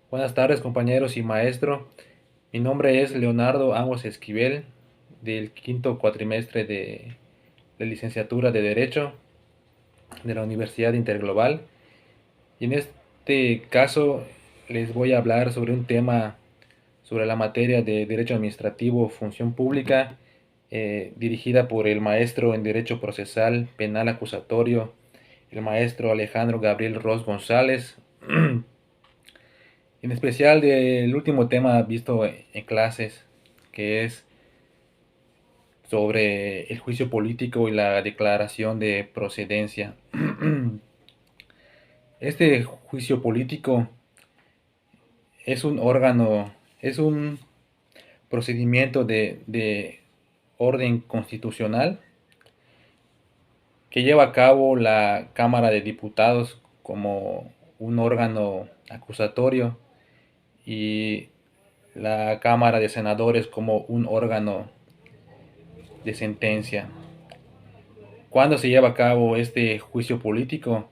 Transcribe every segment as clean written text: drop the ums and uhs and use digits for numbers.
Buenas tardes, compañeros y maestro. Mi nombre es Leonardo Amos Esquivel, del quinto cuatrimestre de la licenciatura de Derecho de la Universidad Interglobal. Y en este caso les voy a hablar sobre un tema sobre la materia de Derecho Administrativo, Función Pública, dirigida por el maestro en Derecho Procesal Penal Acusatorio, el maestro Alejandro Gabriel Ros González. En especial del último tema visto en clases, que es sobre el juicio político y la declaración de procedencia. Este juicio político es un órgano, es un procedimiento de orden constitucional que lleva a cabo la Cámara de Diputados como un órgano acusatorio y la Cámara de Senadores como un órgano de sentencia. ¿Cuándo se lleva a cabo este juicio político?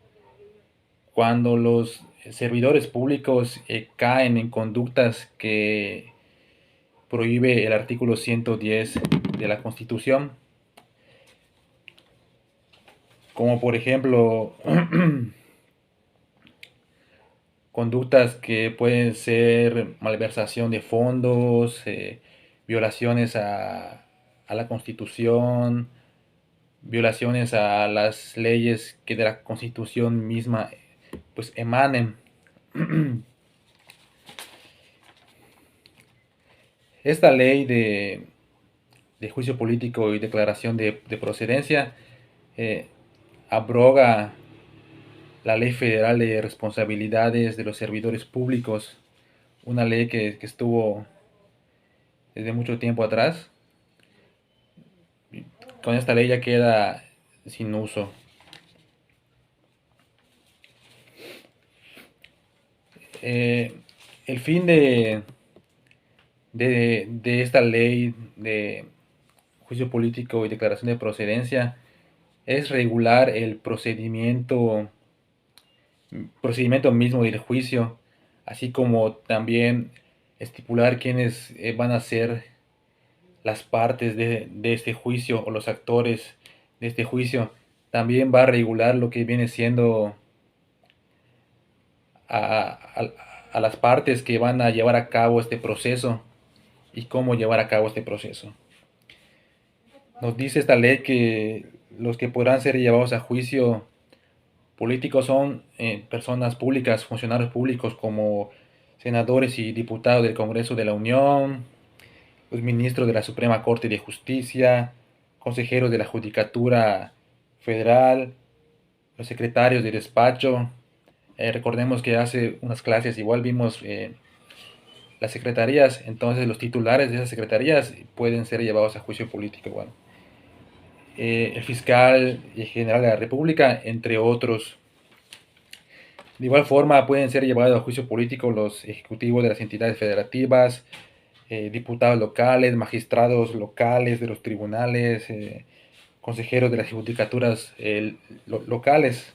Cuando los servidores públicos caen en conductas que prohíbe el artículo 110 de la Constitución, como por ejemplo conductas que pueden ser malversación de fondos, violaciones a la Constitución, violaciones a las leyes que de la Constitución misma pues emanen. Esta ley de juicio político y declaración de procedencia eh, abroga la Ley Federal de Responsabilidades de los Servidores Públicos, una ley que estuvo desde mucho tiempo atrás. Con esta ley ya queda sin uso. Eh, el fin de esta ley de juicio político y declaración de procedencia es regular el procedimiento mismo del juicio, así como también estipular quiénes van a ser las partes de este juicio o los actores de este juicio. También va a regular lo que viene siendo a, a las partes que van a llevar a cabo este proceso y cómo llevar a cabo este proceso. Nos dice esta ley que los que podrán ser llevados a juicio políticos son personas públicas, funcionarios públicos como senadores y diputados del Congreso de la Unión, los ministros de la Suprema Corte de Justicia, consejeros de la Judicatura Federal, los secretarios de despacho. Recordemos que hace unas clases igual vimos las secretarías, entonces los titulares de esas secretarías pueden ser llevados a juicio político. Bueno, el fiscal general de la República, entre otros. De igual forma, pueden ser llevados a juicio político los ejecutivos de las entidades federativas, diputados locales, magistrados locales de los tribunales, consejeros de las judicaturas locales.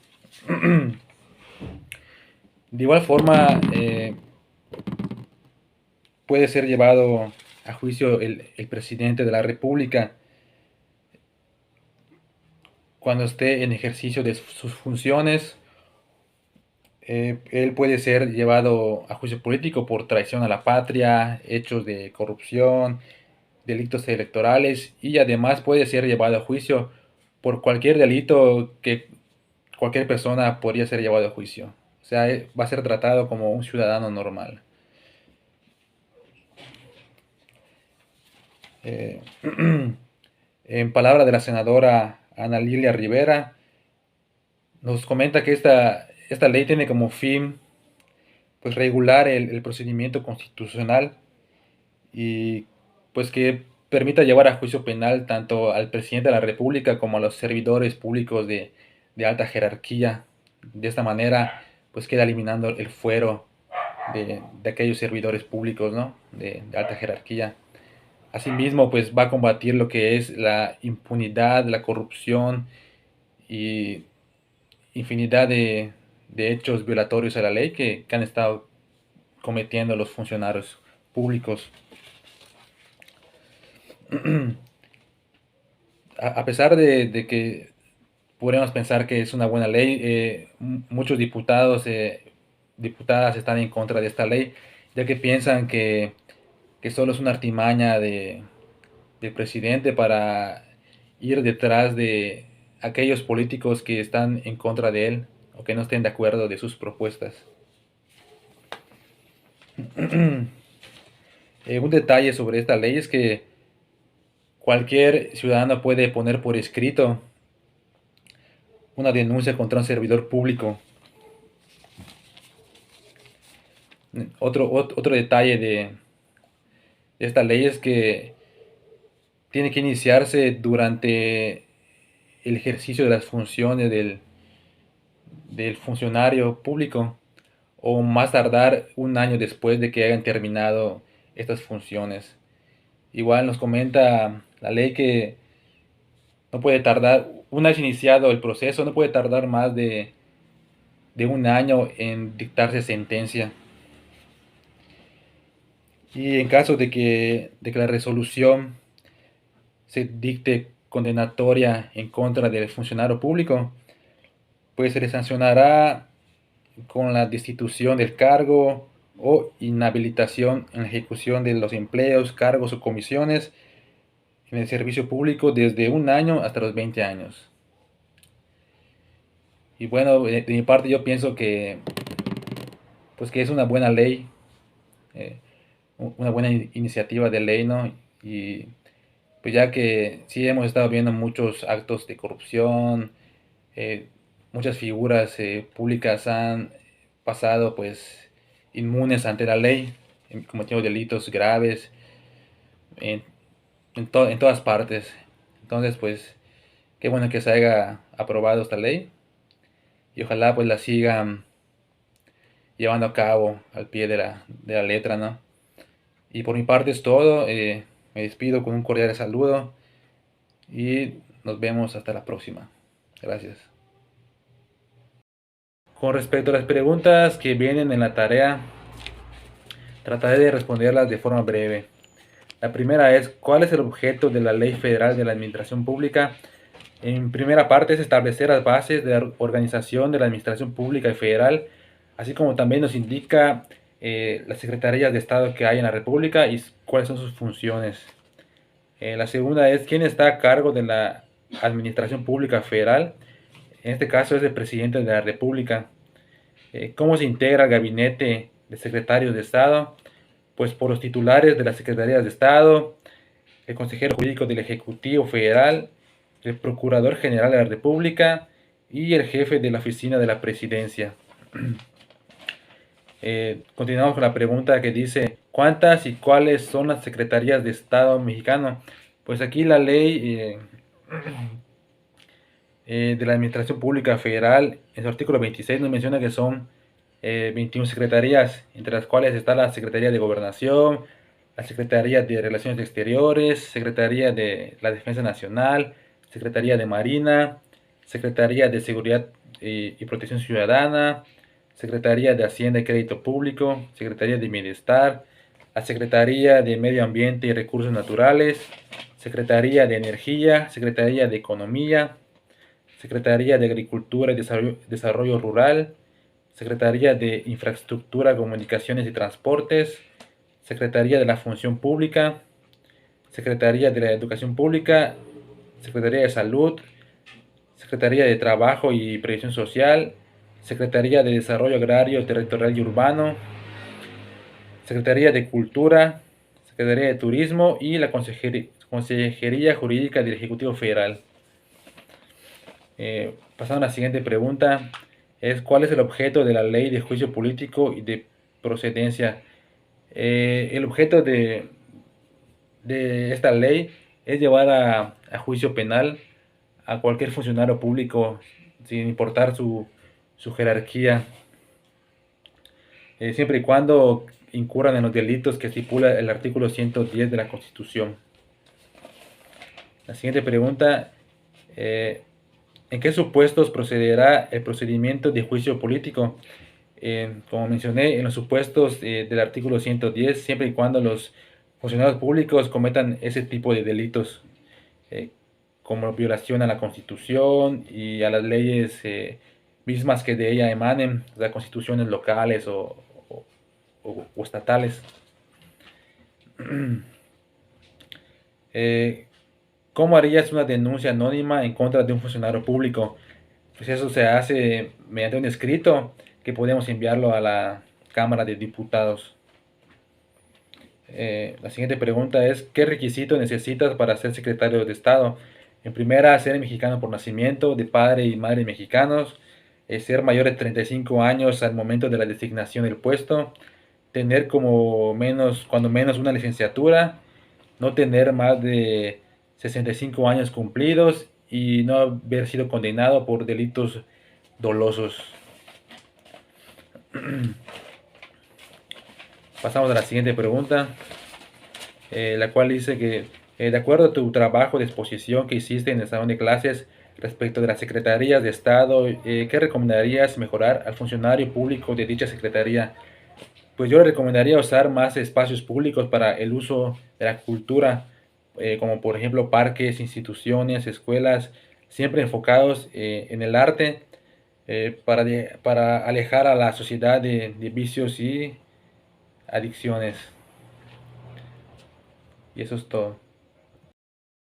De igual forma, puede ser llevado a juicio el presidente de la República cuando esté en ejercicio de sus funciones. Él puede ser llevado a juicio político por traición a la patria, hechos de corrupción, delitos electorales y además puede ser llevado a juicio por cualquier delito que cualquier persona podría ser llevado a juicio. O sea, va a ser tratado como un ciudadano normal. Eh, en palabra de la senadora Ana Lilia Rivera, nos comenta que esta ley tiene como fin pues regular el procedimiento constitucional y pues que permita llevar a juicio penal tanto al presidente de la República como a los servidores públicos de alta jerarquía. De esta manera, pues queda eliminando el fuero de aquellos servidores públicos, ¿no? De alta jerarquía. Asimismo, pues va a combatir lo que es la impunidad, la corrupción y infinidad de hechos violatorios a la ley que han estado cometiendo los funcionarios públicos. A pesar de que podríamos pensar que es una buena ley, muchos diputados, diputadas están en contra de esta ley, ya que piensan que solo es una artimaña del presidente para ir detrás de aquellos políticos que están en contra de él o que no estén de acuerdo de sus propuestas. Un detalle sobre esta ley es que cualquier ciudadano puede poner por escrito una denuncia contra un servidor público. Otro detalle de esta ley es que tiene que iniciarse durante el ejercicio de las funciones del funcionario público o más tardar un año después de que hayan terminado estas funciones. Igual nos comenta la ley que no puede tardar, una vez iniciado el proceso, no puede tardar más de un año en dictarse sentencia. Y en caso de que la resolución se dicte condenatoria en contra del funcionario público, pues se le sancionará con la destitución del cargo o inhabilitación en la ejecución de los empleos, cargos o comisiones en el servicio público desde un año hasta los 20 años. Y bueno, de mi parte yo pienso pues que es una buena ley, eh, una buena iniciativa de ley, ¿no? Y pues ya que sí hemos estado viendo muchos actos de corrupción, eh, muchas figuras públicas han pasado pues inmunes ante la ley, cometiendo delitos graves en, en todas partes. Entonces pues qué bueno que se haya aprobado esta ley y ojalá pues la sigan llevando a cabo al pie de la letra, ¿no? Y por mi parte es todo. Me despido con un cordial saludo y nos vemos hasta la próxima. Gracias. Con respecto a las preguntas que vienen en la tarea, trataré de responderlas de forma breve. La primera es, ¿cuál es el objeto de la Ley Federal de la Administración Pública? En primera parte es establecer las bases de la organización de la Administración Pública y Federal, así como también nos indica las secretarías de Estado que hay en la República y cuáles son sus funciones. La segunda es, ¿quién está a cargo de la Administración Pública Federal? En este caso es el presidente de la República. ¿Cómo se integra el gabinete de secretarios de Estado? Pues por los titulares de las secretarías de Estado, el consejero jurídico del Ejecutivo Federal, el Procurador General de la República y el jefe de la Oficina de la Presidencia. Continuamos con la pregunta que dice, ¿cuántas y cuáles son las secretarías de Estado mexicano? Pues aquí la ley de la Administración Pública Federal, en su artículo 26 nos menciona que son 21 secretarías, entre las cuales está la Secretaría de Gobernación, la Secretaría de Relaciones Exteriores, Secretaría de la Defensa Nacional, Secretaría de Marina, Secretaría de Seguridad y Protección Ciudadana, Secretaría de Hacienda y Crédito Público, Secretaría de Bienestar, la Secretaría de Medio Ambiente y Recursos Naturales, Secretaría de Energía, Secretaría de Economía, Secretaría de Agricultura y Desarrollo Rural, Secretaría de Infraestructura, Comunicaciones y Transportes, Secretaría de la Función Pública, Secretaría de la Educación Pública, Secretaría de Salud, Secretaría de Trabajo y Previsión Social, Secretaría de Desarrollo Agrario, Territorial y Urbano, Secretaría de Cultura, Secretaría de Turismo y la Consejería Jurídica del Ejecutivo Federal. Pasando a la siguiente pregunta, es ¿cuál es el objeto de la Ley de Juicio Político y de Procedencia? El objeto de esta ley es llevar a juicio penal a cualquier funcionario público sin importar su jerarquía, siempre y cuando incurran en los delitos que estipula el artículo 110 de la Constitución. La siguiente pregunta, ¿en qué supuestos procederá el procedimiento de juicio político? Como mencioné, en los supuestos del artículo 110, siempre y cuando los funcionarios públicos cometan ese tipo de delitos, eh, como violación a la Constitución y a las leyes mismas que de ella emanen, o sea, constituciones locales o- o estatales. Eh, ¿Cómo harías una denuncia anónima en contra de un funcionario público? Pues eso se hace mediante un escrito que podemos enviarlo a la Cámara de Diputados. La siguiente pregunta es, ¿qué requisito necesitas para ser secretario de Estado? En primera, ser mexicano por nacimiento, de padre y madre mexicanos, ser mayor de 35 años al momento de la designación del puesto, tener como menos, cuando menos una licenciatura, no tener más de 65 años cumplidos y no haber sido condenado por delitos dolosos. Pasamos a la siguiente pregunta, la cual dice que, de acuerdo a tu trabajo de exposición que hiciste en el salón de clases respecto de las secretarías de Estado, ¿qué recomendarías mejorar al funcionario público de dicha secretaría? Pues yo le recomendaría usar más espacios públicos para el uso de la cultura, como por ejemplo parques, instituciones, escuelas, siempre enfocados en el arte, para alejar a la sociedad de vicios y adicciones. Y eso es todo.